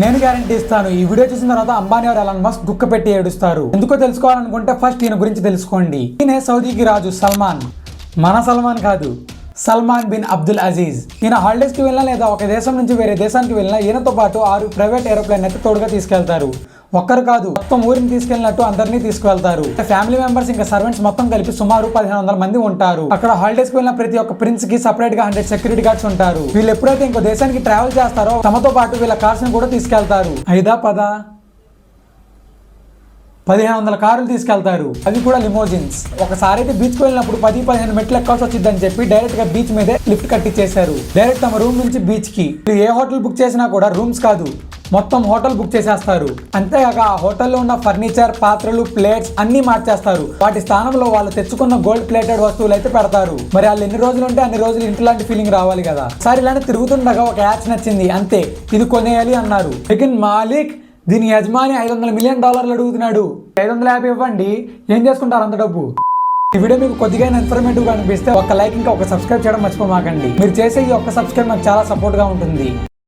నేను గ్యారంటీ ఇస్తాను, ఈ వీడియో చూసిన తర్వాత అంబానీ వారు ఎలాన్ మస్క్ గుక్క పెట్టి ఏడుస్తారు. ఎందుకో తెలుసుకోవాలనుకుంటే ఫస్ట్ ఈయన గురించి తెలుసుకోండి. ఈయన సౌదీకి రాజు సల్మాన్, మన సల్మాన్ కాదు, సల్మాన్ బిన్ అబ్దుల్ అజీజ్. ఈయన హాలిడేస్ కి వెళ్ళినా లేదా ఒక దేశం నుంచి వేరే దేశానికి వెళ్ళినా ఈయనతో పాటు 6 ప్రైవేట్ ఏరోప్లేన్ అయితే తోడుగా తీసుకెళ్తారు. ఒక్కరు కాదు, మొత్తం ఊరిని తీసుకెళ్ళినట్టు అందరినీ తీసుకువెళ్తారు. ఫ్యామిలీ మెంబర్స్ ఇంకా సర్వెంట్స్ మొత్తం కలిపి సుమారు 1500 మంది ఉంటారు. అక్కడ హాలిడేస్ కి వెళ్ళిన ప్రతి ఒక్క ప్రిన్స్ కి సెపరేట్ గా 100 సెక్యూరిటీ గార్డ్స్ ఉంటారు. వీళ్ళు ఎప్పుడైతే ఇంకో దేశానికి ట్రావెల్ చేస్తారో తమతో పాటు వీళ్ళ కార్స్ ని కూడా తీసుకెళ్తారు. 1500 కార్లు తీసుకెళ్తారు, అవి కూడా లిమోజిన్స్. ఒకసారి అయితే బీచ్ కు వెళ్ళినప్పుడు 10-15 మెట్లు ఎక్కాల్సి వచ్చిందని చెప్పి డైరెక్ట్ గా బీచ్ మీదే లిఫ్ట్ కట్టించేశారు. డైరెక్ట్ తమ రూమ్ నుంచి బీచ్ కి. ఏ హోటల్ బుక్ చేసినా కూడా రూమ్స్ కాదు, మొత్తం హోటల్ బుక్ చేసేస్తారు. అంతేగాక ఆ హోటల్లో ఉన్న ఫర్నిచర్, పాత్రలు, ప్లేట్స్ అన్ని మార్చేస్తారు. వాటి స్థానంలో వాళ్ళు తెచ్చుకున్న గోల్డ్ ప్లేటెడ్ వస్తువులు అయితే పెడతారు. మరి వాళ్ళు ఎన్ని రోజులు ఉంటే అన్ని రోజులు ఇంటి లాంటి ఫీలింగ్ రావాలి కదా. సార్ ఇలానే తిరుగుతుండగా ఒక యాచ్ నచ్చింది, అంతే, ఇది కొనేయాలి అన్నారు. లేకిన్ మాలిక్ దీని యజమాని $500 మిలియన్ అడుగుతున్నాడు. 550 ఇవ్వండి, ఏం చేసుకుంటారు అంత డబ్బు? ఈ వీడియో మీకు కొద్దిగా ఇన్ఫర్మేటివ్ గా అనిపిస్తే ఒక లైక్ ఇంకా ఒక సబ్స్క్రైబ్ చేయడం మర్చిపోమాకండి. మీరు చేసే ఈ ఒక్క సబ్స్క్రైబ్ నాకు చాలా సపోర్ట్ గా ఉంటుంది.